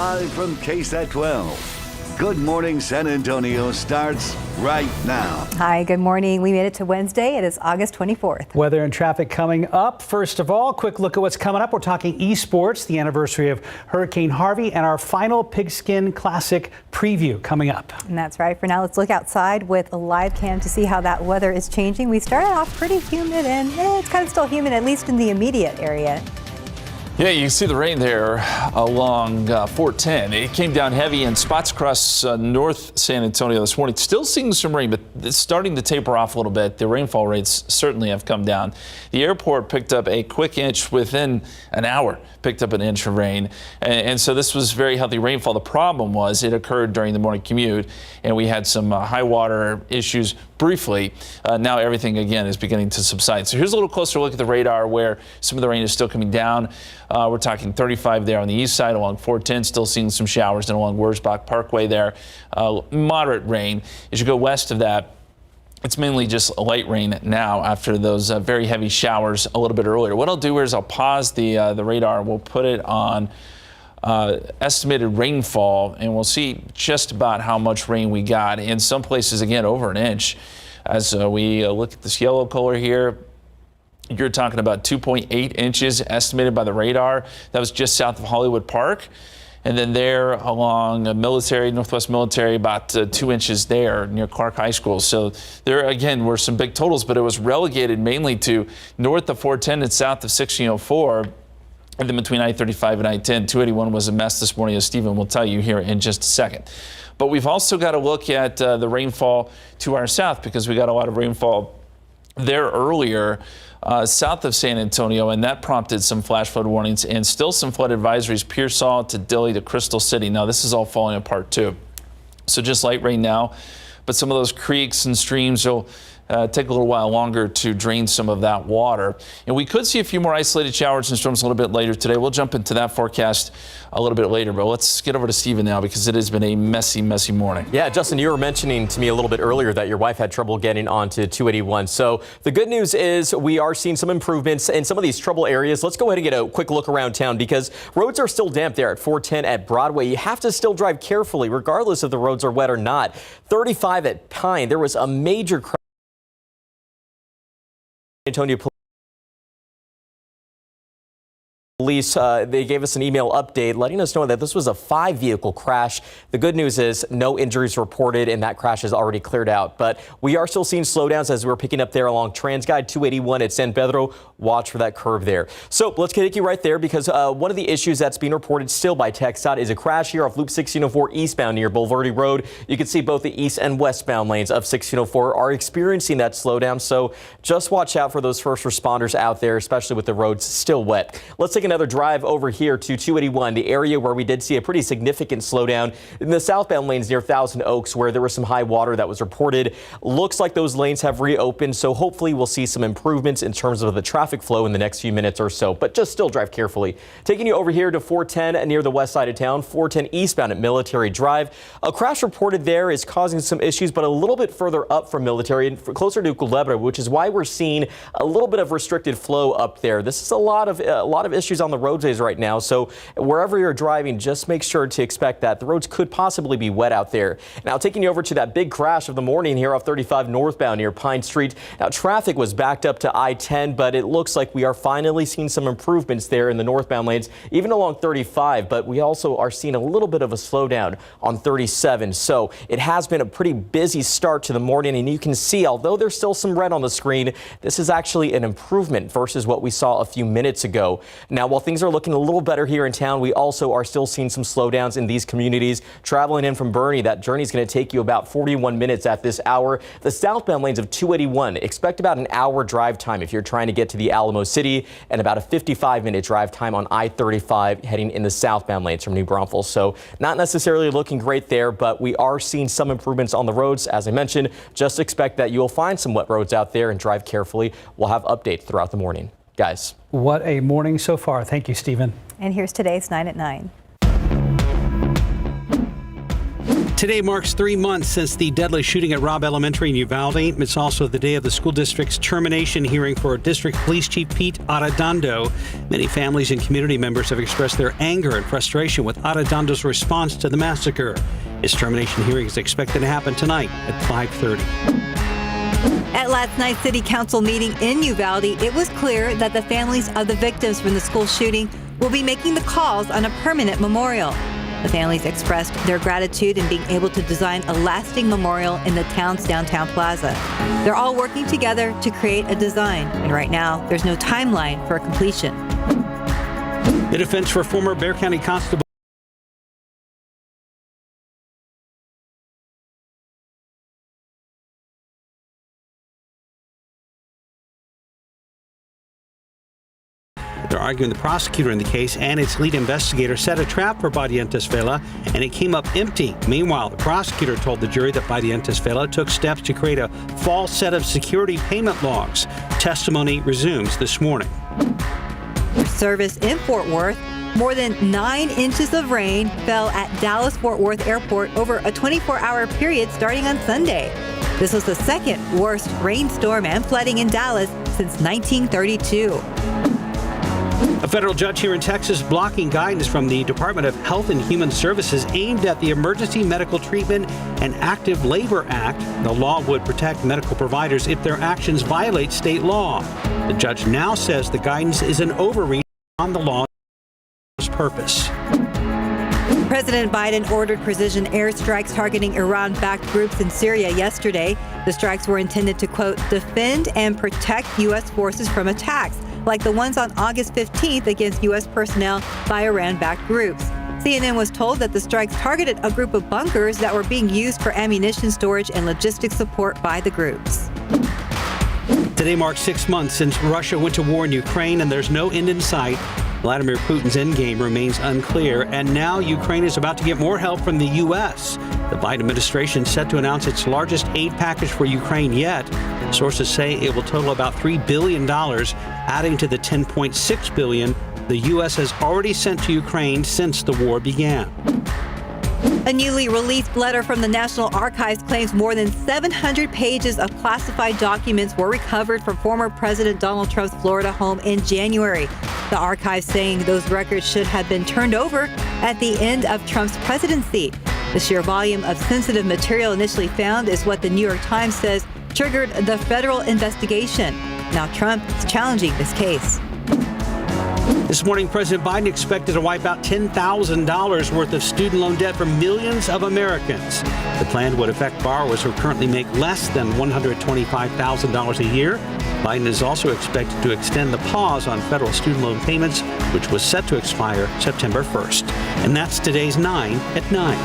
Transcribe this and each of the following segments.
Live from KSAT 12. Good Morning San Antonio starts right now. Hi, good morning. We made it to Wednesday. It is August 24th. Weather and traffic coming up. First of all, quick look at what's coming up. We're talking esports, the anniversary of Hurricane Harvey, and our final Pigskin Classic preview coming up. And that's right. For now, let's look outside with a live cam to see how that weather is changing. We started off pretty humid and it's kind of still humid, at least in the immediate area. Yeah, you can see the rain there along 410. It came down heavy in spots across North San Antonio this morning. Still seeing some rain, but it's starting to taper off a little bit. The rainfall rates certainly have come down. The airport picked up a quick inch within an hour, picked up an inch of rain. And so this was very healthy rainfall. The problem was it occurred during the morning commute, and we had some high water issues briefly. Now everything again is beginning to subside. So here's a little closer look at the radar where some of the rain is still coming down. We're talking 35 there on the east side along 410, still seeing some showers, and along Wurzbach Parkway there, moderate rain. As you go west of that, it's mainly just light rain now after those very heavy showers a little bit earlier. What I'll do here is I'll pause the radar. We'll put it on estimated rainfall, and we'll see just about how much rain we got. In some places, again, over an inch. As we look at this yellow color here, you're talking about 2.8 inches estimated by the radar. That was just south of Hollywood Park. And then there along Northwest Military, about 2 inches there near Clark High School. So there again were some big totals, but it was relegated mainly to north of 410 and south of 1604. And then between I-35 and I-10, 281 was a mess this morning, as Stephen will tell you here in just a second. But we've also got to look at the rainfall to our south, because we got a lot of rainfall there earlier south of San Antonio, and that prompted some flash flood warnings and still some flood advisories, Pearsall to Dilley to Crystal City. Now this is all falling apart too. So just light rain now, but some of those creeks and streams will take a little while longer to drain some of that water. And we could see a few more isolated showers and storms a little bit later today. We'll jump into that forecast a little bit later, but let's get over to Stephen now, because it has been a messy morning. Yeah, Justin, you were mentioning to me a little bit earlier that your wife had trouble getting onto 281. So the good news is we are seeing some improvements in some of these trouble areas. Let's go ahead and get a quick look around town, because roads are still damp there at 410 at Broadway. You have to still drive carefully regardless if the roads are wet or not. 35 at Pine, there was a major crash. Antonio Police, they gave us an email update letting us know that this was a 5-vehicle crash. The good news is no injuries reported, and that crash is already cleared out. But we are still seeing slowdowns as we're picking up there along TransGuide 281 at San Pedro. Watch for that curve there. So let's take you right there, because one of the issues that's being reported still by KSAT is a crash here off Loop 1604 eastbound near Bulverde Road. You can see both the east and westbound lanes of 1604 are experiencing that slowdown. So just watch out for those first responders out there, especially with the roads still wet. Let's take another drive over here to 281, the area where we did see a pretty significant slowdown in the southbound lanes near Thousand Oaks, where there was some high water that was reported. Looks like those lanes have reopened, so hopefully we'll see some improvements in terms of the traffic flow in the next few minutes or so, but just still drive carefully. Taking you over here to 410 near the west side of town, 410 eastbound at Military Drive. A crash reported there is causing some issues, but a little bit further up from Military and closer to Culebra, which is why we're seeing a little bit of restricted flow up there. This is a lot of issues on the roadways right now, so wherever you're driving, just make sure to expect that the roads could possibly be wet out there. Now taking you over to that big crash of the morning here off 35 northbound near Pine Street. Now traffic was backed up to I-10, but it looks like we are finally seeing some improvements there in the northbound lanes, even along 35, but we also are seeing a little bit of a slowdown on 37. So it has been a pretty busy start to the morning, and you can see, although there's still some red on the screen, this is actually an improvement versus what we saw a few minutes ago. Now, while things are looking a little better here in town, we also are still seeing some slowdowns in these communities. Traveling in from Bernie, that journey is going to take you about 41 minutes at this hour. The southbound lanes of 281, expect about an hour drive time if you're trying to get to the Alamo City, and about a 55-minute drive time on I-35 heading in the southbound lanes from New Braunfels. So not necessarily looking great there, but we are seeing some improvements on the roads. As I mentioned, just expect that you'll find some wet roads out there and drive carefully. We'll have updates throughout the morning. Guys. What a morning so far. Thank you, Stephen. And here's today's 9 at 9. Today marks 3 months since the deadly shooting at Robb Elementary in Uvalde. It's also the day of the school district's termination hearing for District Police Chief Pete Arredondo. Many families and community members have expressed their anger and frustration with Arredondo's response to the massacre. His termination hearing is expected to happen tonight at 5:30. At last night's City Council meeting in Uvalde, it was clear that the families of the victims from the school shooting will be making the calls on a permanent memorial. The families expressed their gratitude in being able to design a lasting memorial in the town's downtown plaza. They're all working together to create a design, and right now, there's no timeline for completion. The defense for former Bexar County Constable They're arguing the prosecutor in the case and its lead investigator set a trap for Barrientos Vela, and it came up empty. Meanwhile, the prosecutor told the jury that Barrientos Vela took steps to create a false set of security payment logs. Testimony resumes this morning. Service in Fort Worth. More than 9 inches of rain fell at Dallas-Fort Worth Airport over a 24-hour period starting on Sunday. This was the second worst rainstorm and flooding in Dallas since 1932. A federal judge here in Texas blocking guidance from the Department of Health and Human Services aimed at the Emergency Medical Treatment and Active Labor Act. The law would protect medical providers if their actions violate state law. The judge now says the guidance is an overreach on the law's purpose. President Biden ordered precision airstrikes targeting Iran-backed groups in Syria yesterday. The strikes were intended to, quote, defend and protect U.S. forces from attacks, like the ones on August 15th against U.S. personnel by Iran-backed groups. CNN was told that the strikes targeted a group of bunkers that were being used for ammunition storage and logistics support by the groups. Today marks 6 months since Russia went to war in Ukraine, and there's no end in sight. Vladimir Putin's endgame remains unclear, and now Ukraine is about to get more help from the U.S. The Biden administration is set to announce its largest aid package for Ukraine yet. Sources say it will total about $3 billion, adding to the $10.6 billion the U.S. has already sent to Ukraine since the war began. A newly released letter from the National Archives claims more than 700 pages of classified documents were recovered from former President Donald Trump's Florida home in January. The archives saying those records should have been turned over at the end of Trump's presidency. The sheer volume of sensitive material initially found is what the New York Times says triggered the federal investigation. Now Trump is challenging this case. This morning, President Biden expected to wipe out $10,000 worth of student loan debt for millions of Americans. The plan would affect borrowers who currently make less than $125,000 a year. Biden is also expected to extend the pause on federal student loan payments, which was set to expire September 1st. And that's today's 9 at 9.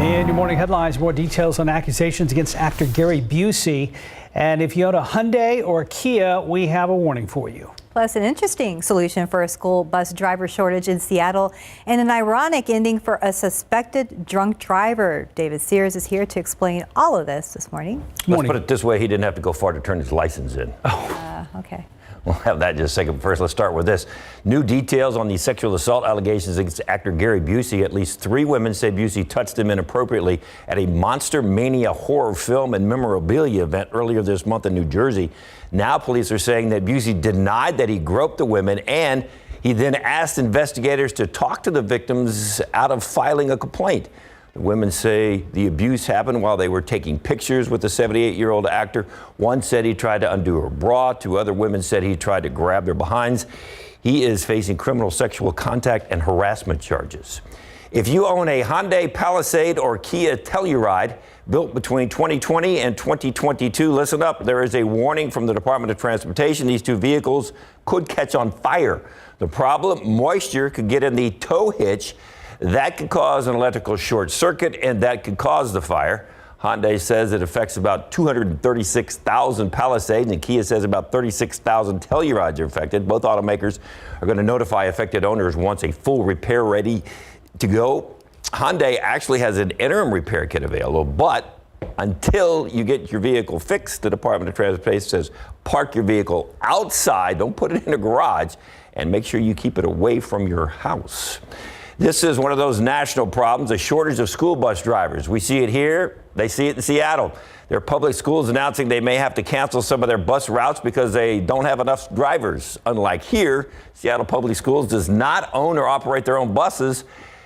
In your morning headlines, more details on accusations against actor Gary Busey. And if you own a Hyundai or a Kia, we have a warning for you. Plus, an interesting solution for a school bus driver shortage in Seattle, and an ironic ending for a suspected drunk driver. David Sears is here to explain all of this morning. Let's put it this way, he didn't have to go far to turn his license in. Okay. We'll have that in just a second. First, let's start with this. New details on the sexual assault allegations against actor Gary Busey. At least 3 women say Busey touched them inappropriately at a Monster Mania horror film and memorabilia event earlier this month in New Jersey. Now police are saying that Busey denied that he groped the women, and he then asked investigators to talk to the victims out of filing a complaint. The women say the abuse happened while they were taking pictures with the 78-year-old actor. One said he tried to undo her bra. 2 other women said he tried to grab their behinds. He is facing criminal sexual contact and harassment charges. If you own a Hyundai Palisade or Kia Telluride built between 2020 and 2022, listen up. There is a warning from the Department of Transportation. These 2 vehicles could catch on fire. The problem, moisture could get in the tow hitch. That could cause an electrical short circuit, and that could cause the fire. Hyundai says it affects about 236,000 Palisades, and Kia says about 36,000 Tellurides are affected. Both automakers are going to notify affected owners once a full repair ready to go. Hyundai actually has an interim repair kit available, but until you get your vehicle fixed, the Department of Transportation says park your vehicle outside, don't put it in a garage, and make sure you keep it away from your house. This is one of those national problems, a shortage of school bus drivers. We see it here, they see it in Seattle. There are public schools announcing they may have to cancel some of their bus routes because they don't have enough drivers. Unlike here, Seattle Public Schools does not own or operate their own buses.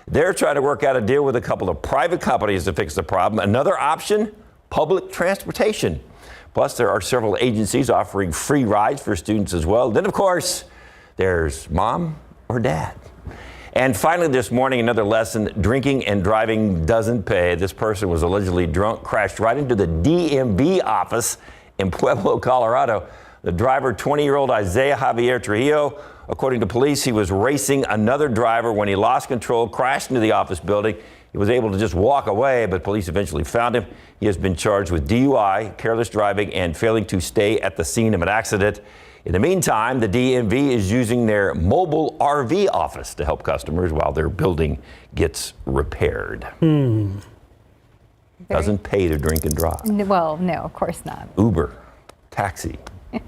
They're trying to work out a deal with a couple of private companies to fix the problem. Another option, public transportation. Plus, there are several agencies offering free rides for students as well. Then, of course, there's mom or dad. And finally, this morning, another lesson, drinking and driving doesn't pay. This person was allegedly drunk, crashed right into the DMV office in Pueblo, Colorado. The driver, 20-year-old Isaiah Javier Trujillo, according to police, he was racing another driver when he lost control, crashed into the office building. He was able to just walk away, but police eventually found him. He has been charged with DUI, careless driving, and failing to stay at the scene of an accident. In the meantime, the DMV is using their mobile RV office to help customers while their building gets repaired. Doesn't pay to drink and drive. Well, no, of course not. Uber, taxi,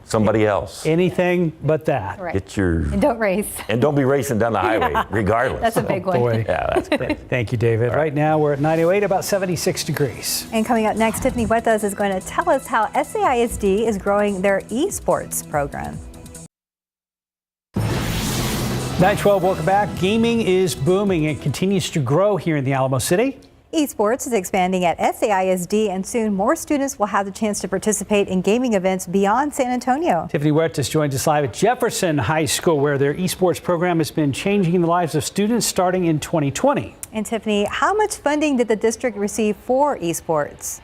somebody else. Anything but that. Right. Get your And don't race. and don't be racing down the highway, regardless. That's a big one. Boy. Yeah, that's great. Thank you, David. Right now, we're at 908, about 76 degrees. And coming up next, Tiffany Huertas is going to tell us how SAISD is growing their esports program. 912, welcome back. Gaming is booming and continues to grow here in the Alamo City. Esports is expanding at SAISD, and soon more students will have the chance to participate in gaming events beyond San Antonio. Tiffany Huertas joins us live at Jefferson High School, where their esports program has been changing the lives of students starting in 2020. And Tiffany, how much funding did the district receive for esports?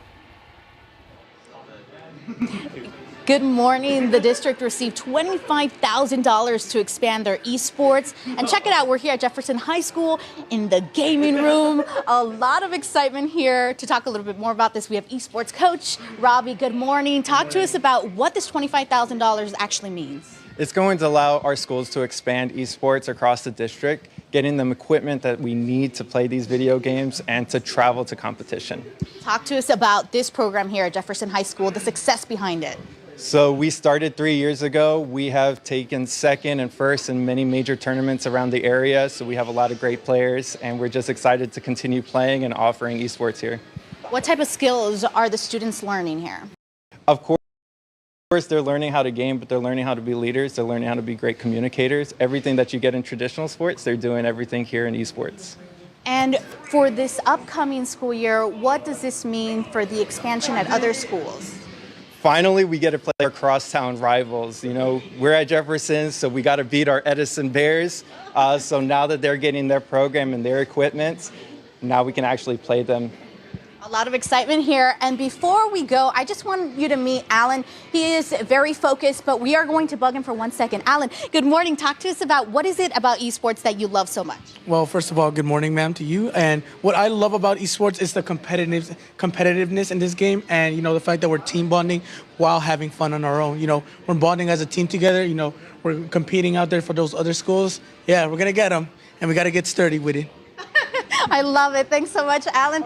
Good morning. The district received $25,000 to expand their esports. And check it out, we're here at Jefferson High School in the gaming room. A lot of excitement here. To talk a little bit more about this, we have esports coach Robbie. Good morning. Talk to us about what this $25,000 actually means. It's going to allow our schools to expand esports across the district, getting them equipment that we need to play these video games and to travel to competition. Talk to us about this program here at Jefferson High School, the success behind it. So we started 3 years ago. We have taken second and first in many major tournaments around the area. So we have a lot of great players, and we're just excited to continue playing and offering esports here. What type of skills are the students learning here? Of course, they're learning how to game, but they're learning how to be leaders. They're learning how to be great communicators. Everything that you get in traditional sports, they're doing everything here in esports. And for this upcoming school year, what does this mean for the expansion at other schools? Finally, we get to play our crosstown rivals. You know, we're at Jefferson, so we got to beat our Edison Bears. So now that they're getting their program and their equipment, now we can actually play them. A lot of excitement here. And before we go, I just want you to meet Alan. He is very focused, but we are going to bug him for 1 second. Alan, good morning. Talk to us about what is it about esports that you love so much? Well, first of all, good morning, ma'am, to you. And what I love about esports is the competitiveness in this game, and the fact that we're team bonding while having fun on our own. We're bonding as a team together. We're competing out there for those other schools. Yeah, we're gonna get them, and we gotta get sturdy with it. I love it. Thanks so much, Alan.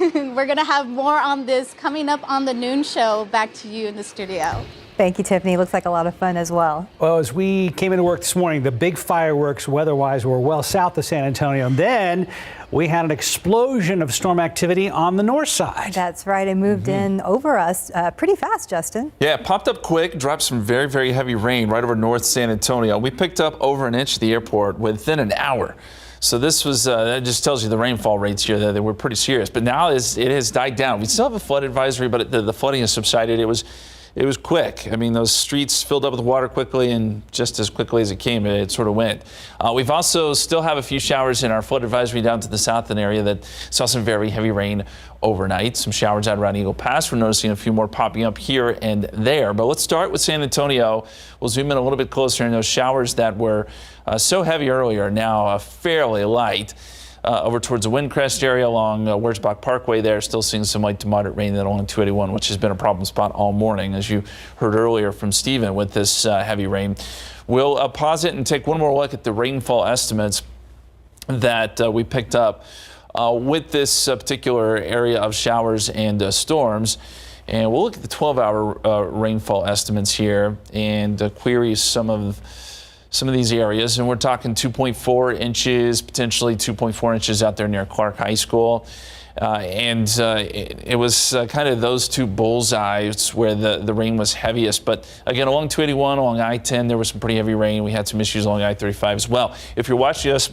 We're going to have more on this coming up on the noon show. Back to you in the studio. Thank you, Tiffany. Looks like a lot of fun as well. Well, as we came into work this morning, the big fireworks weather-wise were well south of San Antonio. And then we had an explosion of storm activity on the north side. That's right. It moved in over us pretty fast, Justin. Yeah, it popped up quick, dropped some very, very heavy rain right over North San Antonio. We picked up over an inch at the airport within an hour. So this was, that just tells you the rainfall rates here, that they were pretty serious. But now it has died down. We still have a flood advisory, but the flooding has subsided. It was quick. I mean, those streets filled up with water quickly, and just as quickly as it came, it sort of went. We've also still have a few showers in our flood advisory down to the south an area that saw some very heavy rain overnight. Some showers out around Eagle Pass. We're noticing a few more popping up here and there. But let's start with San Antonio. We'll zoom in a little bit closer, and those showers that were so heavy earlier are now fairly light. Over towards the Windcrest area along Wurzbach Parkway there, still seeing some light to moderate rain along 281, which has been a problem spot all morning, as you heard earlier from Stephen with this heavy rain. We'll pause it and take one more look at the rainfall estimates that we picked up with this particular area of showers and storms. And we'll look at the 12-hour rainfall estimates here and query some of some of these areas, and we're talking 2.4 inches, potentially 2.4 inches out there near Clark High School. It was kind of those two bullseyes where the rain was heaviest. But again, along 281, along I-10, there was some pretty heavy rain. We had some issues along I-35 as well. If you're watching us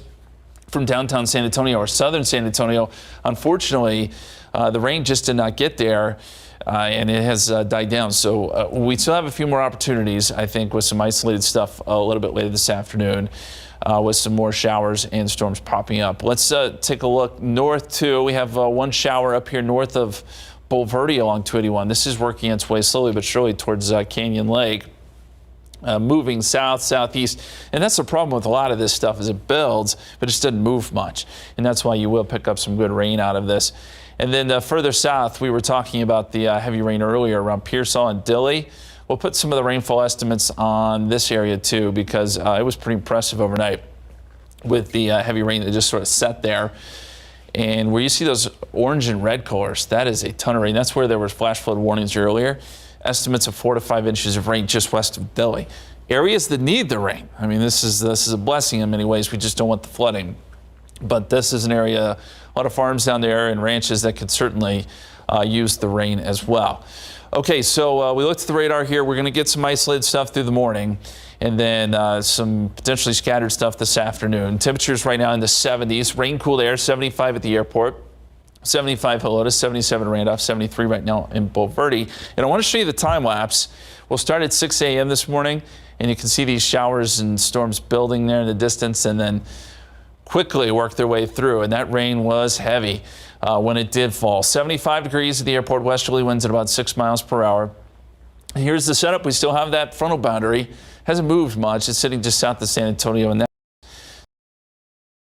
from downtown San Antonio or southern San Antonio, unfortunately, the rain just did not get there. And it has died down. So we still have a few more opportunities, I think, with some isolated stuff a little bit later this afternoon, with some more showers and storms popping up. Let's take a look north, too. We have one shower up here north of Bulverde along 281. This is working its way slowly but surely towards Canyon Lake. Moving south, southeast, and that's the problem with a lot of this stuff is it builds, but it just doesn't move much, and that's why you will pick up some good rain out of this. And then further south, we were talking about the heavy rain earlier around Pearsall and Dilley. We'll put some of the rainfall estimates on this area too, because it was pretty impressive overnight with the heavy rain that just sort of set there. And where you see those orange and red colors, that is a ton of rain. That's where there was flash flood warnings earlier. Estimates of 4 to 5 inches of rain just west of Dilley. Areas that need the rain. I mean, this is a blessing in many ways. We just don't want the flooding. But this is an area, a lot of farms down there and ranches that could certainly use the rain as well. Okay, so we looked at the radar here. We're going to get some isolated stuff through the morning and then some potentially scattered stuff this afternoon. Temperatures right now in the 70s. Rain-cooled air, 75 at the airport. 75 Helotes, 77 Randolph, 73 right now in Bulverde. And I want to show you the time lapse. We'll start at 6 a.m. this morning, and you can see these showers and storms building there in the distance and then quickly work their way through. And that rain was heavy when it did fall. 75 degrees at the airport, westerly winds at about 6 miles per hour. And here's the setup. We still have that frontal boundary. Hasn't moved much. It's sitting just south of San Antonio, and that's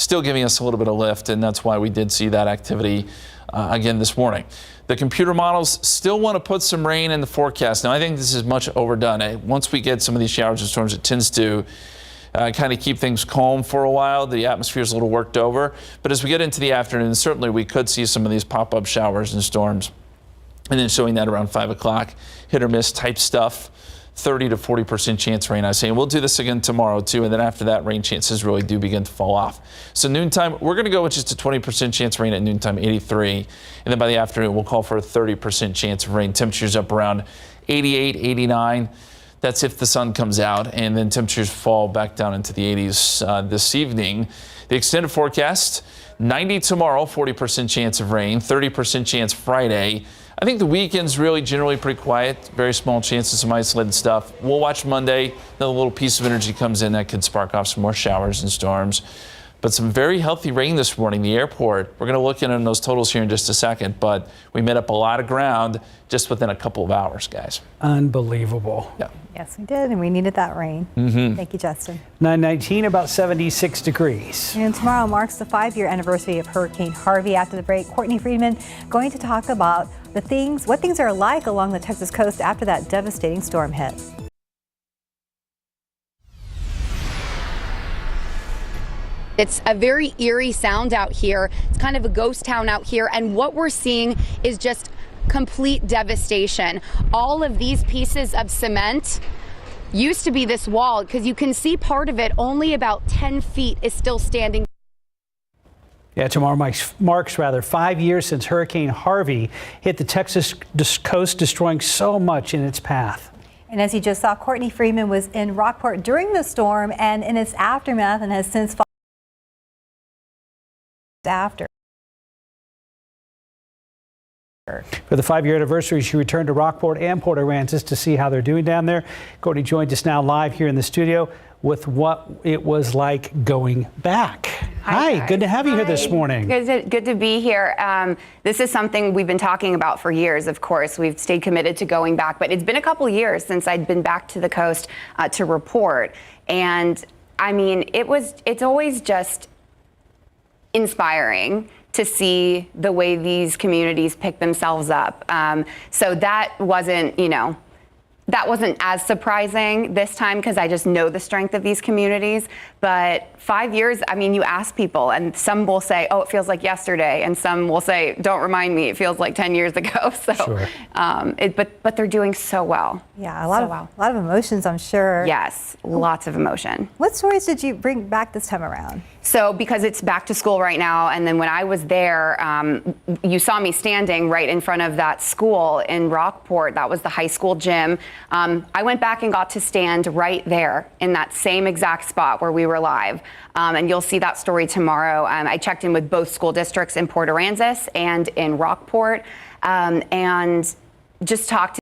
still giving us a little bit of lift, and that's why we did see that activity again this morning. The computer models still want to put some rain in the forecast. Now, I think this is much overdone. Once we get some of these showers and storms, it tends to kind of keep things calm for a while. The atmosphere is a little worked over. But as we get into the afternoon, certainly we could see some of these pop-up showers and storms. And then showing that around 5 o'clock, hit or miss type stuff. 30 to 40% chance rain, I say. And we'll do this again tomorrow, too. And then after that, rain chances really do begin to fall off. So noontime, we're going to go with just a 20% chance rain at noontime, 83. And then by the afternoon, we'll call for a 30% chance of rain. Temperatures up around 88, 89. That's if the sun comes out. And then temperatures fall back down into the 80s this evening. The extended forecast, 90 tomorrow, 40% chance of rain, 30% chance Friday. I think the weekend's really generally pretty quiet. Very small chance of some isolated stuff. We'll watch Monday. Another little piece of energy comes in that could spark off some more showers and storms. But some very healthy rain this morning. The airport, we're going to look in on those totals here in just a second. But we made up a lot of ground just within a couple of hours, guys. Unbelievable. Yeah. Yes, we did, and we needed that rain. Thank you, Justin. 919, about 76 degrees. And tomorrow marks the 5-year anniversary of Hurricane Harvey. After the break, Courtney Friedman going to talk about what things are like along the Texas coast after that devastating storm hit. It's a very eerie sound out here. It's kind of a ghost town out here. And what we're seeing is just complete devastation. All of these pieces of cement used to be this wall, because you can see part of it, only about 10 feet is still standing. Yeah, tomorrow marks 5 years since Hurricane Harvey hit the Texas coast, destroying so much in its path. And as you just saw, Courtney Friedman was in Rockport during the storm and in its aftermath, and has since followed after. For the 5-year anniversary, she returned to Rockport and Port Aransas to see how they're doing down there. Courtney joins us now live here in the studio with what it was like going back. Hi, good to have you here this morning. Good to be here. This is something we've been talking about for years, of course. We've stayed committed to going back, but it's been a couple years since I'd been back to the coast to report. And I mean, it's always just inspiring to see the way these communities pick themselves up. So that wasn't, that wasn't as surprising this time because I just know the strength of these communities. But 5 years, I mean, you ask people and some will say, oh, it feels like yesterday. And some will say, don't remind me, it feels like 10 years ago. So, Sure. But they're doing so well. Yeah, a lot of emotions, I'm sure. Yes, lots of emotion. What stories did you bring back this time around? So because it's back to school right now, and then when I was there, you saw me standing right in front of that school in Rockport. That was the high school gym. I went back and got to stand right there in that same exact spot where we were live. And you'll see that story tomorrow. I checked in with both school districts in Port Aransas and in Rockport, and just talked to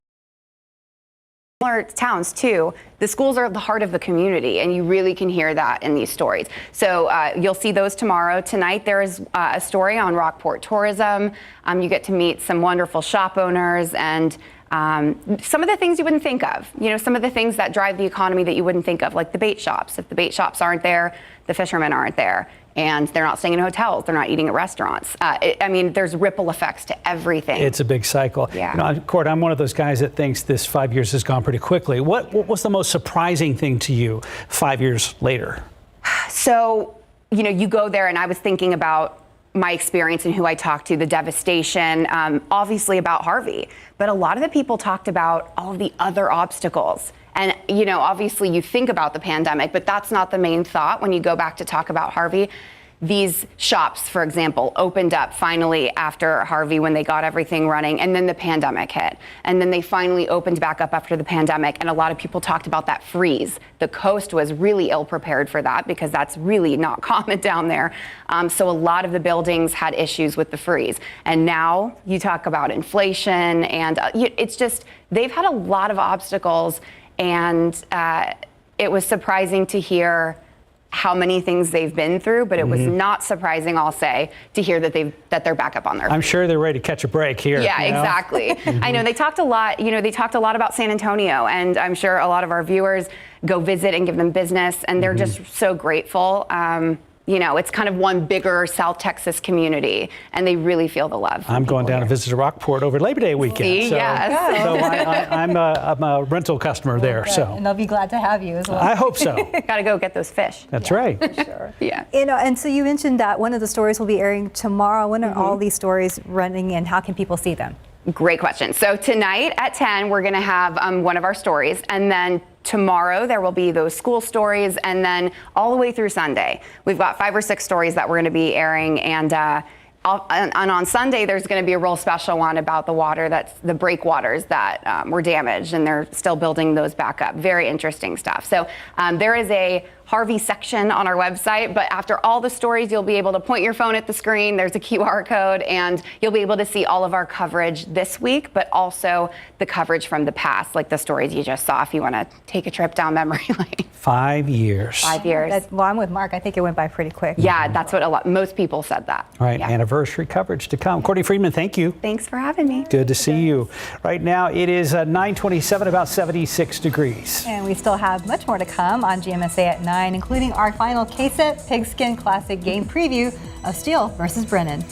smaller towns too. The schools are the heart of the community, and you really can hear that in these stories. So you'll see those tomorrow. Tonight there is a story on Rockport tourism. You get to meet some wonderful shop owners and some of the things you wouldn't think of. You know, some of the things that drive the economy that you wouldn't think of, like the bait shops. If the bait shops aren't there, the fishermen aren't there. And they're not staying in hotels. They're not eating at restaurants. I mean, there's ripple effects to everything. It's a big cycle. Yeah. You know, Court, I'm one of those guys that thinks this 5 years has gone pretty quickly. What was the most surprising thing to you 5 years later? So, you know, you go there and I was thinking about my experience and who I talked to, the devastation, obviously about Harvey. But a lot of the people talked about all of the other obstacles. And, you know, obviously you think about the pandemic, but that's not the main thought when you go back to talk about Harvey. These shops, for example, opened up finally after Harvey when they got everything running, and then the pandemic hit. And then they finally opened back up after the pandemic, and a lot of people talked about that freeze. The coast was really ill prepared for that because that's really not common down there. So a lot of the buildings had issues with the freeze. And now you talk about inflation, and it's just, they've had a lot of obstacles, and it was surprising to hear how many things they've been through, but it was not surprising, I'll say, to hear that they're back up on their feet. I'm sure they're ready to catch a break here. Yeah, you know? exactly. I know they talked a lot, about San Antonio, and I'm sure a lot of our viewers go visit and give them business, and they're just so grateful. You know, it's kind of one bigger South Texas community, and they really feel the love. I'm going down to visit Rockport over Labor Day weekend. See, so, yes. so I'm a rental customer there. Good. So And they'll be glad to have you as well. I hope so. Got to go get those fish. That's right. Sure. Yeah. You know, and so you mentioned that one of the stories will be airing tomorrow. When are all these stories running, and how can people see them? Great question. So tonight at 10, we're going to have one of our stories, and then tomorrow there will be those school stories, and then all the way through Sunday, we've got 5 or 6 stories that we're going to be airing, and on Sunday there's going to be a real special one about the breakwaters that were damaged, and they're still building those back up. Very interesting stuff. So there is a Harvey section on our website, but after all the stories, you'll be able to point your phone at the screen. There's a QR code, and you'll be able to see all of our coverage this week, but also the coverage from the past, like the stories you just saw if you want to take a trip down memory lane. 5 years. 5 years. Well, I'm with Mark. I think it went by pretty quick. Yeah, that's what most people said that. All right, Yeah. anniversary coverage to come. Courtney Friedman, thank you. Thanks for having me. Good to see you. Right now it is 9:27, about 76 degrees. And we still have much more to come on GMSA at 9, including our final KSAT Pigskin Classic game preview of Steele versus Brennan.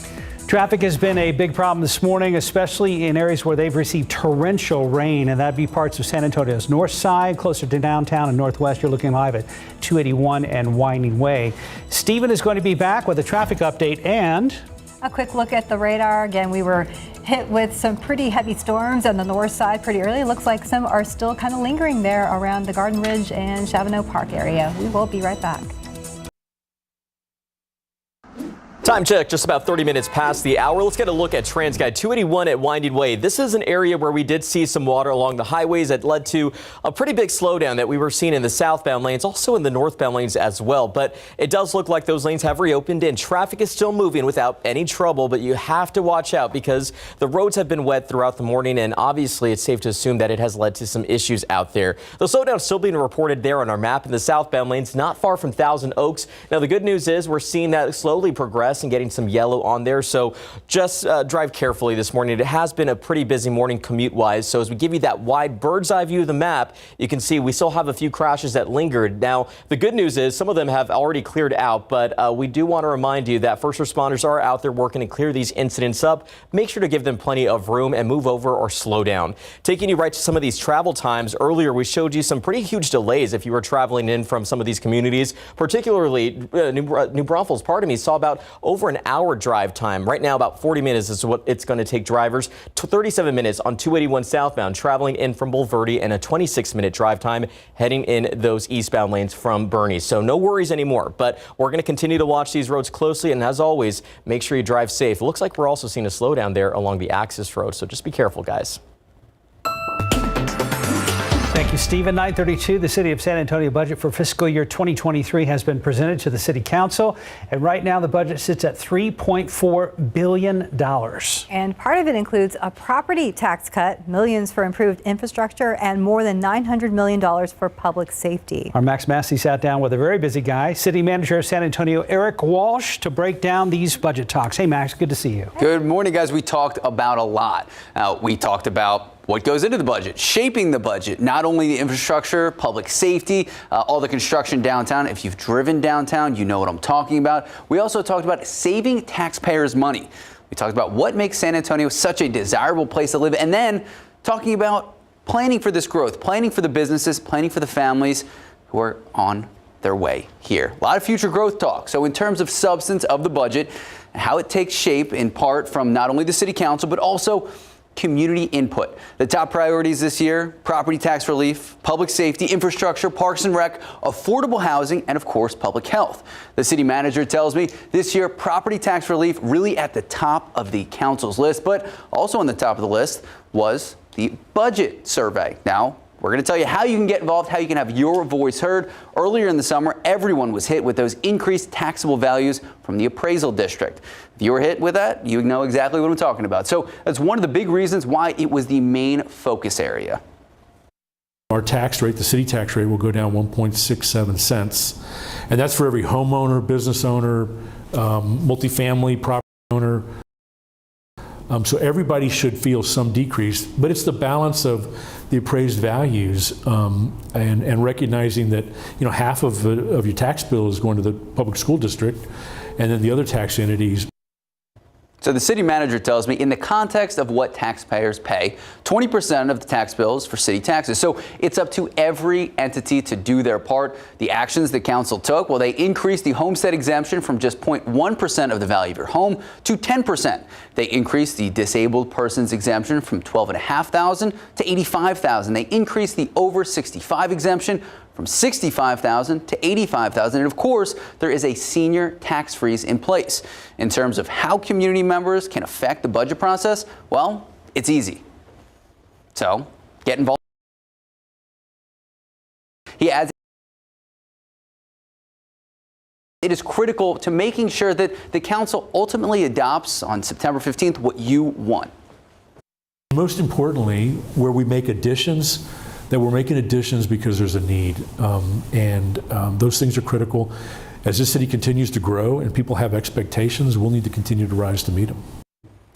Traffic has been a big problem this morning, especially in areas where they've received torrential rain, and that'd be parts of San Antonio's north side, closer to downtown and northwest. You're looking live at 281 and Winding Way. Stephen is going to be back with a traffic update and A quick look at the radar. Again, we were hit with some pretty heavy storms on the north side pretty early. Looks like some are still kind of lingering there around the Garden Ridge and Chavano Park area. We will be right back. Time check, just about 30 minutes past the hour. Let's get a look at TransGuide 281 at Winding Way. This is an area where we did see some water along the highways that led to a pretty big slowdown that we were seeing in the southbound lanes, also in the northbound lanes as well. But it does look like those lanes have reopened and traffic is still moving without any trouble. But you have to watch out because the roads have been wet throughout the morning, and obviously it's safe to assume that it has led to some issues out there. The slowdown is still being reported there on our map in the southbound lanes, not far from Thousand Oaks. Now, the good news is we're seeing that slowly progress and getting some yellow on there. So just drive carefully this morning. It has been a pretty busy morning commute-wise. So as we give you that wide bird's eye view of the map, you can see we still have a few crashes that lingered. Now, the good news is some of them have already cleared out, but we do want to remind you that first responders are out there working to clear these incidents up. Make sure to give them plenty of room and move over or slow down. Taking you right to some of these travel times. Earlier, we showed you some pretty huge delays if you were traveling in from some of these communities, particularly New Braunfels, saw about over an hour drive time. Right now, about 40 minutes is what it's going to take drivers. 37 minutes on 281 southbound traveling in from Bulverde, and a 26-minute drive time heading in those eastbound lanes from Bernie. So no worries anymore, but we're going to continue to watch these roads closely. And as always, make sure you drive safe. It looks like we're also seeing a slowdown there along the Axis Road. So just be careful, guys. Thank you, Stephen. 9:32, the City of San Antonio budget for fiscal year 2023 has been presented to the City Council. And right now the budget sits at $3.4 billion. And part of it includes a property tax cut, millions for improved infrastructure, and more than $900 million for public safety. Our Max Massey sat down with a very busy guy, City Manager of San Antonio, Eric Walsh, to break down these budget talks. Hey, Max, good to see you. Good morning, guys. We talked about a lot. We talked about what goes into the budget, shaping the budget, not only the infrastructure, public safety, all the construction downtown. If you've driven downtown, you know what I'm talking about. We also talked about saving taxpayers' money. We talked about what makes San Antonio such a desirable place to live, and then talking about planning for this growth, planning for the businesses, planning for the families who are on their way here. A lot of future growth talk. So in terms of substance of the budget, how it takes shape in part from not only the City Council, but also community input. The top priorities this year: property tax relief, public safety, infrastructure, parks and rec, affordable housing, and of course, public health. The city manager tells me this year, property tax relief really at the top of the council's list, but also on the top of the list was the budget survey. Now, we're going to tell you how you can get involved, how you can have your voice heard. Earlier in the summer, everyone was hit with those increased taxable values from the appraisal district. If you were hit with that, you know exactly what I'm talking about. So that's one of the big reasons why it was the main focus area. Our tax rate, the city tax rate, will go down 1.67 cents. And that's for every homeowner, business owner, multifamily property owner. So everybody should feel some decrease, but it's the balance of the appraised values and recognizing that, you know, half of your tax bill is going to the public school district, and then the other tax entities. So the city manager tells me in the context of what taxpayers pay, 20% of the tax bills for city taxes. So it's up to every entity to do their part. The actions the council took, well, they increased the homestead exemption from just 0.1% of the value of your home to 10%. They increased the disabled persons exemption from $12,500 to $85,000. They increased the over 65 exemption from $65,000 to $85,000. And of course, there is a senior tax freeze in place. In terms of how community members can affect the budget process, well, it's easy. So get involved. He adds, it is critical to making sure that the council ultimately adopts on September 15th what you want. Most importantly, where we make additions, that we're making additions because there's a need, and those things are critical. As this city continues to grow and people have expectations, we'll need to continue to rise to meet them.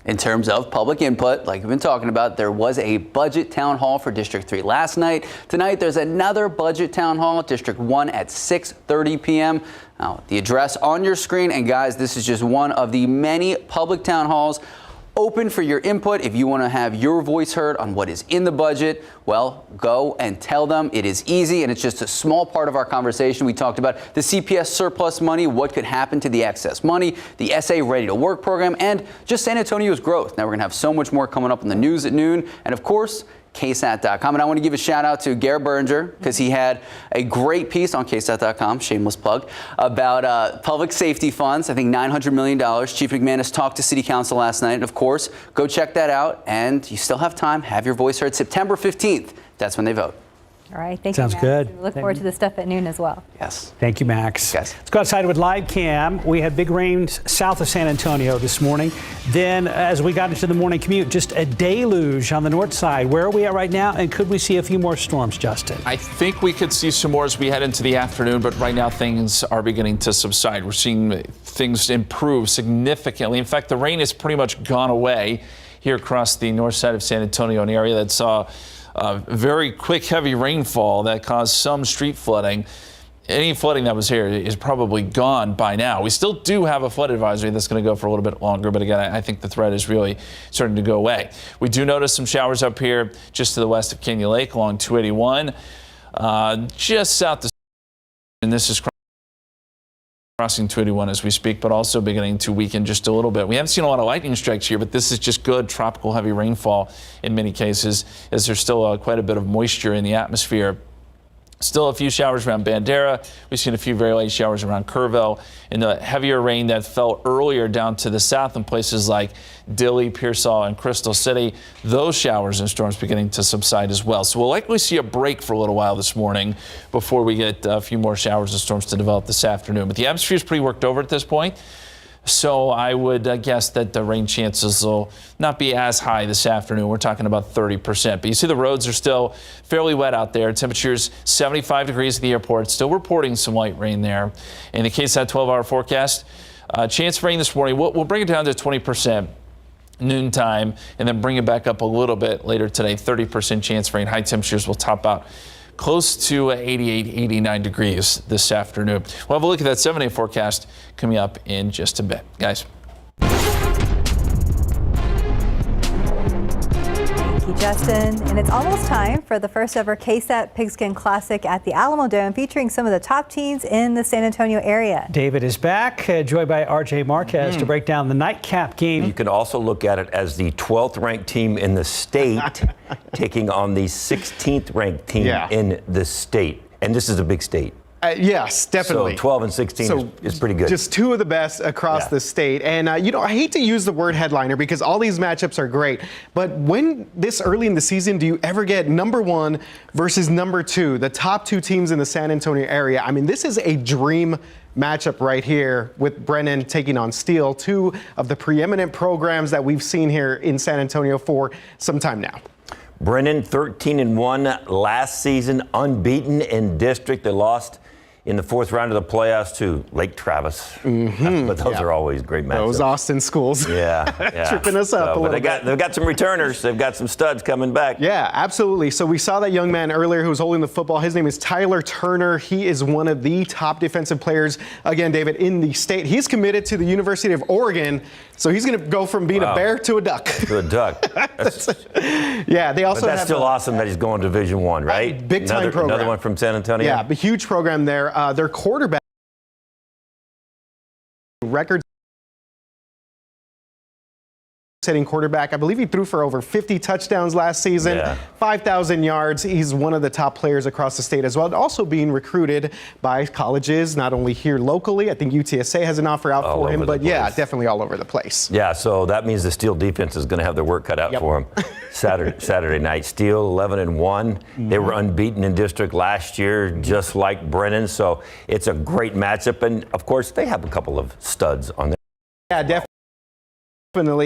In terms of public input, like we've been talking about, there was a budget town hall for District 3 last night. Tonight, there's another budget town hall, District 1 at 6:30 p.m. Now, the address on your screen, and guys, this is just one of the many public town halls open for your input. If you want to have your voice heard on what is in the budget, well, go and tell them. It is easy, and it's just a small part of our conversation. We talked about the CPS surplus money, what could happen to the excess money, the SA Ready to Work program, and just San Antonio's growth. Now, we're going to have so much more coming up in the news at noon, and of course, KSAT.com. And I want to give a shout out to Garrett Berger because he had a great piece on KSAT.com, shameless plug, about public safety funds. I think $900 million. Chief McManus talked to City Council last night. And of course, go check that out. And you still have time. Have your voice heard. September 15th. That's when they vote. All right, thank Sounds you, Max. good. We look forward to the stuff at noon as well. Yes. Thank you, Max. Guys. Let's go outside with live cam. We had big rains south of San Antonio this morning. Then, as we got into the morning commute, just a deluge on the north side. Where are we at right now? And could we see a few more storms, Justin? I think we could see some more as we head into the afternoon, but right now things are beginning to subside. We're seeing things improve significantly. In fact, the rain has pretty much gone away here across the north side of San Antonio, an area that saw very quick, heavy rainfall that caused some street flooding. Any flooding that was here is probably gone by now. We still do have a flood advisory that's going to go for a little bit longer, but again, I think the threat is really starting to go away. We do notice some showers up here just to the west of Canyon Lake along 281, just south of, and this is crossing 281 as we speak, but also beginning to weaken just a little bit. We haven't seen a lot of lightning strikes here, but this is just good tropical heavy rainfall in many cases, as there's still quite a bit of moisture in the atmosphere. Still a few showers around Bandera. We've seen a few very light showers around Kerrville, and the heavier rain that fell earlier down to the south in places like Dilley, Pearsall, and Crystal City. Those showers and storms beginning to subside as well. So we'll likely see a break for a little while this morning before we get a few more showers and storms to develop this afternoon. But the atmosphere is pretty worked over at this point. So I would guess that the rain chances will not be as high this afternoon. We're talking about 30%. But you see the roads are still fairly wet out there. Temperatures 75 degrees at the airport. Still reporting some light rain there. In the KSAT 12-hour forecast, chance of rain this morning, we'll bring it down to 20% noontime and then bring it back up a little bit later today. 30% chance of rain. High temperatures will top out close to 88, 89 degrees this afternoon. We'll have a look at that 7-day forecast coming up in just a bit. Guys. Thank you, Justin. And it's almost time for the first ever KSAT Pigskin Classic at the Alamo Dome, featuring some of the top teams in the San Antonio area. David is back, joined by RJ Marquez to break down the nightcap game. You can also look at it as the 12th ranked team in the state taking on the 16th ranked team in the state. And this is a big state. Yes, definitely. So 12 and 16 is pretty good. Just two of the best across the state. And, I hate to use the word headliner because all these matchups are great. But when this early in the season, do you ever get number one versus number two, the top two teams in the San Antonio area? I mean, this is a dream matchup right here with Brennan taking on Steele, two of the preeminent programs that we've seen here in San Antonio for some time now. Brennan 13-1 last season, unbeaten in district. They lost in the fourth round of the playoffs to Lake Travis. But those are always great matchups. Those Austin schools. Tripping us up a little bit. They've got some returners. They've got some studs coming back. Yeah, absolutely. So we saw that young man earlier who was holding the football. His name is Tyler Turner. He is one of the top defensive players, again, David, in the state. He's committed to the University of Oregon. So he's going to go from being a bear to a duck. To a duck. Yeah, they also but that's have still awesome that he's going to Division I, right? Big time program. Another one from San Antonio? Yeah, a huge program there. Their quarterback record setting quarterback. I believe he threw for over 50 touchdowns last season, 5,000 yards. He's one of the top players across the state as well. Also being recruited by colleges, not only here locally. I think UTSA has an offer out for him, but definitely all over the place. Yeah, so that means the Steele defense is going to have their work cut out for them Saturday night. Steele 11-1. They were unbeaten in district last year, just like Brennan. So it's a great matchup. And of course, they have a couple of studs on there. Yeah, definitely.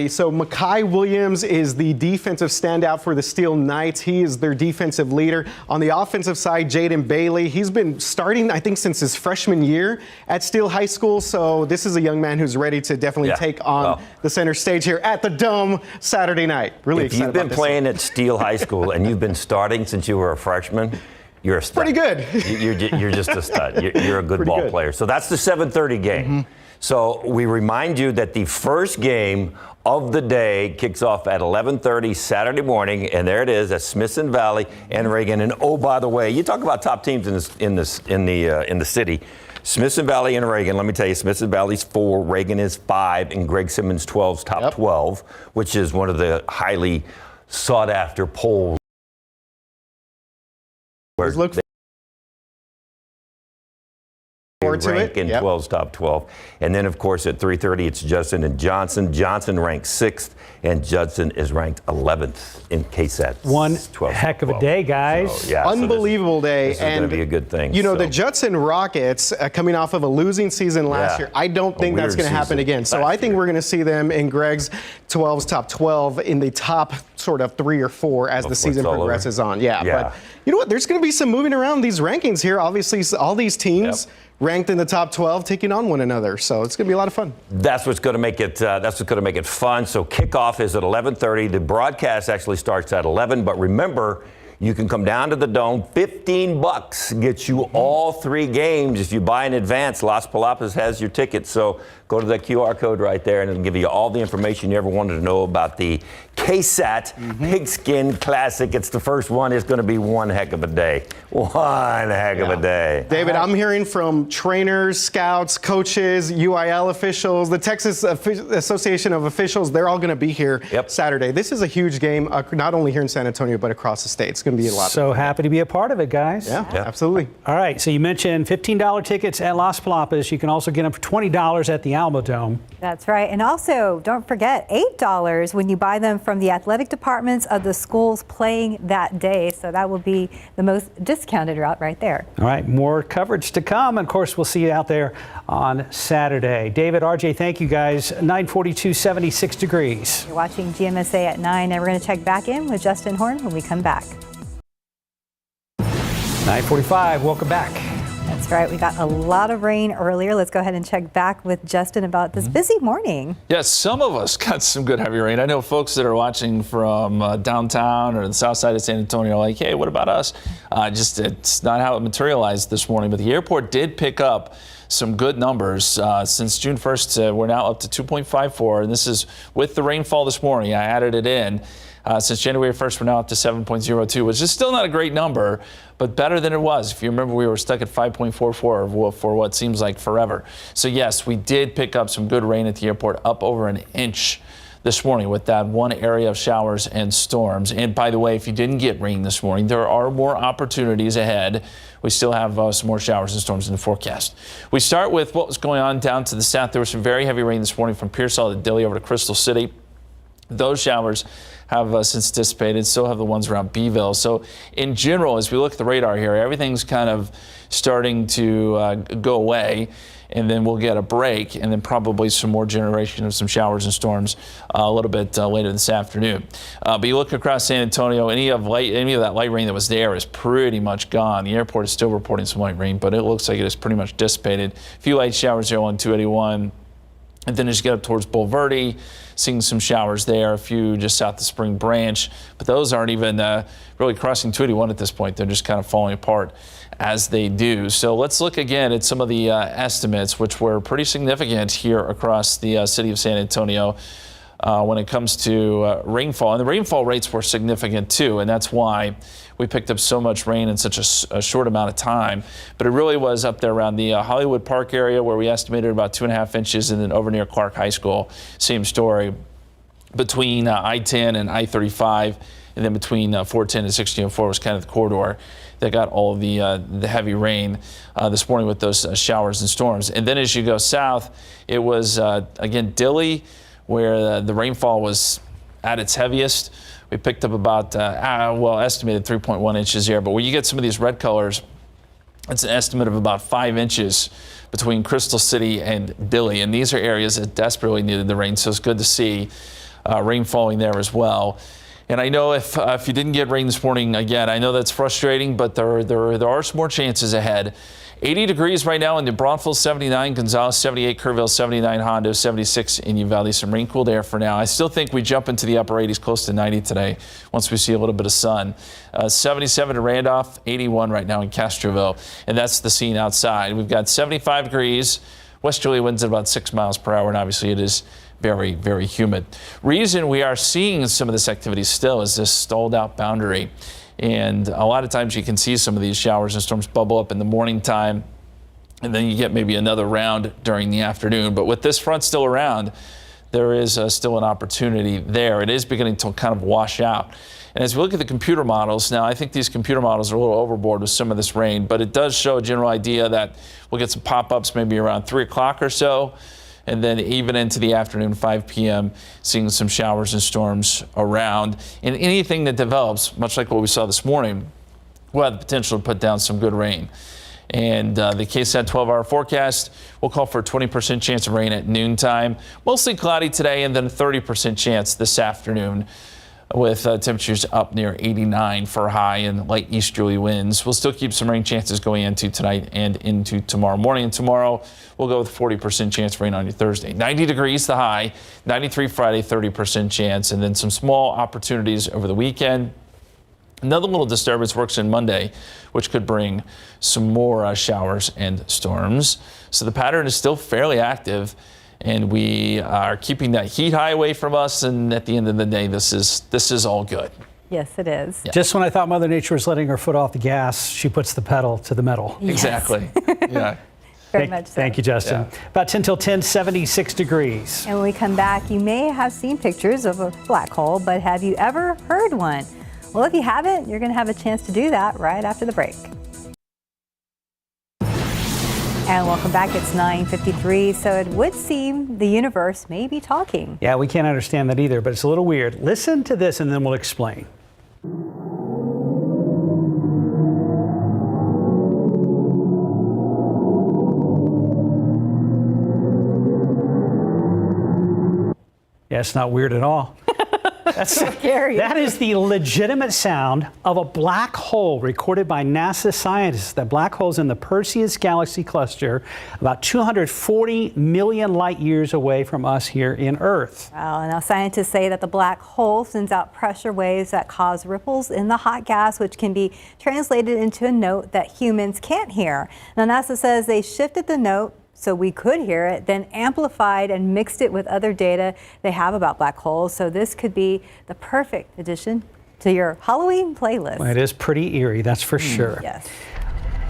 So Makai Williams is the defensive standout for the Steele Knights. He is their defensive leader. On the offensive side, Jaden Bailey. He's been starting, I think, since his freshman year at Steele High School. So this is a young man who's ready to definitely take on the center stage here at the Dome Saturday night. Really excited about this. If you've been playing at Steele High School and you've been starting since you were a freshman, you're a stud. Pretty good. You're just a stud. You're a good ball player. So that's the 7:30 game. So we remind you that the first game of the day kicks off at 11:30 Saturday morning, and there it is at Smithson Valley and Reagan. And oh, by the way, you talk about top teams in the city. Smithson Valley and Reagan. Let me tell you, Smithson Valley's 4, Reagan is 5, and Greg Simmons 12's top 12, which is one of the highly sought after polls. more to rank it. in 12's top 12. And then, of course, at 3:30, it's Justin and Johnson. Johnson ranked 6th, and Judson is ranked 11th in KSAT. One 12, heck of a day, guys. So, yeah, unbelievable day. This is going to be a good thing. You know, the Judson Rockets, coming off of a losing season last year, I don't think that's going to happen again. So I think we're going to see them in Greg's 12's top 12 in the top sort of 3 or 4 as the season progresses on. But you know what? There's going to be some moving around these rankings here. Obviously, all these teams ranked in the top 12 taking on one another. So it's going to be a lot of fun. That's what's going to make it fun. So kickoff is at 11:30. The broadcast actually starts at 11, but remember, you can come down to the Dome. $15 gets you all 3 games if you buy in advance. Las Palapas has your ticket. So go to that QR code right there, and it'll give you all the information you ever wanted to know about the KSAT Pigskin Classic. It's the first one. It's going to be one heck of a day. One heck of a day. David, I'm hearing from trainers, scouts, coaches, UIL officials, the Texas Association of Officials. They're all going to be here Saturday. This is a huge game, not only here in San Antonio, but across the state. It's going to be a lot. So happy to be a part of it, guys. Yeah, absolutely. All right, so you mentioned $15 tickets at Las Palapas. You can also get them for $20 at the Alamo Dome. That's right. And also, don't forget, $8 when you buy them from the athletic departments of the schools playing that day. So that will be the most discounted route right there. All right, more coverage to come. And of course, we'll see you out there on Saturday. David, RJ, thank you guys. 942, 76 degrees. You're watching GMSA at 9, and we're going to check back in with Justin Horn when we come back. 945, welcome back. That's right. We got a lot of rain earlier. Let's go ahead and check back with Justin about this busy morning. Yes, some of us got some good heavy rain. I know folks that are watching from downtown or the south side of San Antonio are like, hey, what about us? It's not how it materialized this morning, but the airport did pick up some good numbers. Since June 1st, we're now up to 2.54, and this is with the rainfall this morning. I added it in. Since January 1st, we're now up to 7.02, which is still not a great number, but better than it was. If you remember, we were stuck at 5.44 for what seems like forever. So yes, we did pick up some good rain at the airport, up over an inch this morning with that one area of showers and storms. And by the way, if you didn't get rain this morning, there are more opportunities ahead. We still have some more showers and storms in the forecast. We start with what was going on down to the south. There was some very heavy rain this morning from Pearsall to Dilley over to Crystal City. Those showers have since dissipated, so have the ones around Beeville. So in general, as we look at the radar here, everything's kind of starting to go away, and then we'll get a break, and then probably some more generation of some showers and storms a little bit later this afternoon. But you look across San Antonio, any of that light rain that was there is pretty much gone. The airport is still reporting some light rain, but it looks like it is pretty much dissipated. A few light showers there on 281. And then as you get up towards Bulverde, seeing some showers there, a few just south of Spring Branch, but those aren't even really crossing 281 at this point. They're just kind of falling apart as they do. So let's look again at some of the estimates, which were pretty significant here across the city of San Antonio when it comes to rainfall. And the rainfall rates were significant too, and that's why we picked up so much rain in such a short amount of time. But it really was up there around the Hollywood Park area where we estimated about 2.5 inches, and then over near Clark High School, same story. Between I-10 and I-35, and then between 410 and 1604 was kind of the corridor that got all of the heavy rain this morning with those showers and storms. And then as you go south, it was, again, Dilley, where the rainfall was at its heaviest. We picked up about, estimated 3.1 inches here. But when you get some of these red colors, it's an estimate of about 5 inches between Crystal City and Dilley. And these are areas that desperately needed the rain. So it's good to see rain falling there as well. And I know if you didn't get rain this morning, again, I know that's frustrating, but there are some more chances ahead. 80 degrees right now in New Braunfels, 79, Gonzales, 78, Kerrville, 79, Hondo, 76 in Uvalde. Some rain-cooled air for now. I still think we jump into the upper 80s, close to 90 today, once we see a little bit of sun. 77 in Randolph, 81 right now in Castroville, and that's the scene outside. We've got 75 degrees, westerly winds at about 6 miles per hour, and obviously it is very, very humid. Reason we are seeing some of this activity still is this stalled out boundary. And a lot of times you can see some of these showers and storms bubble up in the morning time, and then you get maybe another round during the afternoon. But with this front still around, there is still an opportunity there. It is beginning to kind of wash out. And as we look at the computer models, now I think these computer models are a little overboard with some of this rain, but it does show a general idea that we'll get some pop-ups maybe around 3 o'clock or so, and then even into the afternoon, 5 p.m., seeing some showers and storms around. And anything that develops, much like what we saw this morning, will have the potential to put down some good rain. And the KSAT 12-hour forecast will call for a 20% chance of rain at noontime. Mostly cloudy today, and then a 30% chance this afternoon, with temperatures up near 89 for a high and light easterly winds. We'll still keep some rain chances going into tonight and into tomorrow morning. And tomorrow, we'll go with 40% chance of rain on your Thursday. 90 degrees the high, 93 Friday, 30% chance, and then some small opportunities over the weekend. Another little disturbance works in Monday, which could bring some more showers and storms. So the pattern is still fairly active, and we are keeping that heat high away from us. And at the end of the day, this is all good. Yes, it is. Yeah. Just when I thought Mother Nature was letting her foot off the gas, she puts the pedal to the metal. Yes. Exactly. Yeah. Very much so. Thank you, Justin. Yeah. About 10 till 10, 76 degrees. And when we come back, you may have seen pictures of a black hole, but have you ever heard one? Well, if you haven't, you're going to have a chance to do that right after the break. And welcome back. It's 9:53, so it would seem the universe may be talking. Yeah, we can't understand that either, but it's a little weird. Listen to this and then we'll explain. Yeah, it's not weird at all. That's scary. That is the legitimate sound of a black hole recorded by NASA scientists. That black hole is in the Perseus galaxy cluster, about 240 million light years away from us here in Earth. Wow, now scientists say that the black hole sends out pressure waves that cause ripples in the hot gas, which can be translated into a note that humans can't hear. Now NASA says they shifted the note so we could hear it, then amplified and mixed it with other data they have about black holes. So this could be the perfect addition to your Halloween playlist. Well, it is pretty eerie, that's for sure. Yes.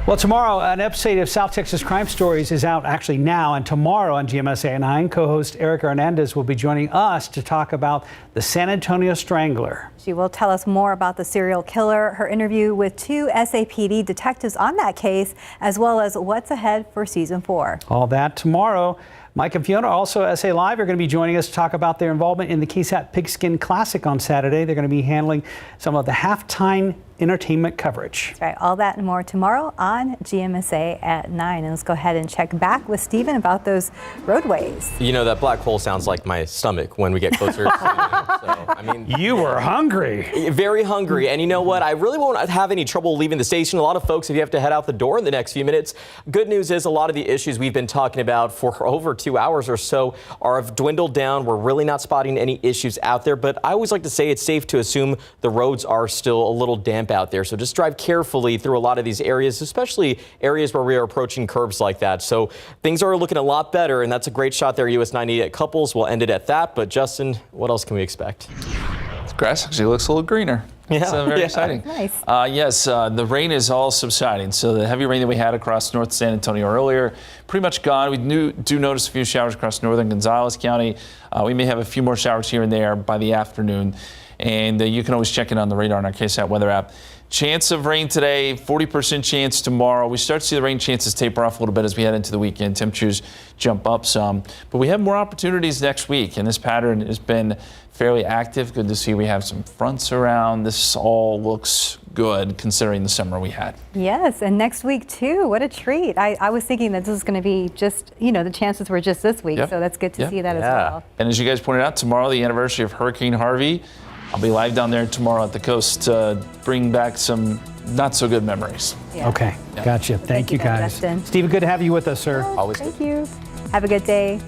Well, tomorrow, an episode of South Texas Crime Stories is out actually now, and tomorrow on GMSA at 9, co-host Erica Hernandez will be joining us to talk about the San Antonio Strangler. She will tell us more about the serial killer, her interview with 2 SAPD detectives on that case, as well as what's ahead for season 4. All that tomorrow. Mike and Fiona, also SA Live, are going to be joining us to talk about their involvement in the KSAT Pigskin Classic on Saturday. They're going to be handling some of the halftime entertainment coverage. That's right. All that and more tomorrow on GMSA at 9. And let's go ahead and check back with Stephen about those roadways. You know, that black hole sounds like my stomach when we get closer. I mean, you were hungry. Very hungry. And you know what? I really won't have any trouble leaving the station. A lot of folks, if you have to head out the door in the next few minutes, good news is a lot of the issues we've been talking about for over 2 hours or so have dwindled down. We're really not spotting any issues out there. But I always like to say it's safe to assume the roads are still a little damp out there. So just drive carefully through a lot of these areas, especially areas where we are approaching curbs like that. So things are looking a lot better, and that's a great shot there. US 90 at Couples. We'll end it at that. But Justin, what else can we expect? The grass actually looks a little greener. Yeah, it's very exciting. Nice. Yes, the rain is all subsiding. So the heavy rain that we had across North San Antonio earlier, pretty much gone. We do notice a few showers across northern Gonzales County. We may have a few more showers here and there by the afternoon. And you can always check it on the radar on our KSAT weather app. Chance of rain today, 40% chance tomorrow. We start to see the rain chances taper off a little bit as we head into the weekend. Temperatures jump up some. But we have more opportunities next week, and this pattern has been fairly active. Good to see we have some fronts around. This all looks good considering the summer we had. Yes, and next week too. What a treat. I was thinking that this is going to be just, the chances were just this week. Yep. So that's good to Yep. see that as well. And as you guys pointed out, tomorrow, the anniversary of Hurricane Harvey. I'll be live down there tomorrow at the coast to bring back some not so good memories. Yeah. Okay, gotcha. Thank you guys. Justin. Stephen, good to have you with us, sir. Thank you. Have a good day.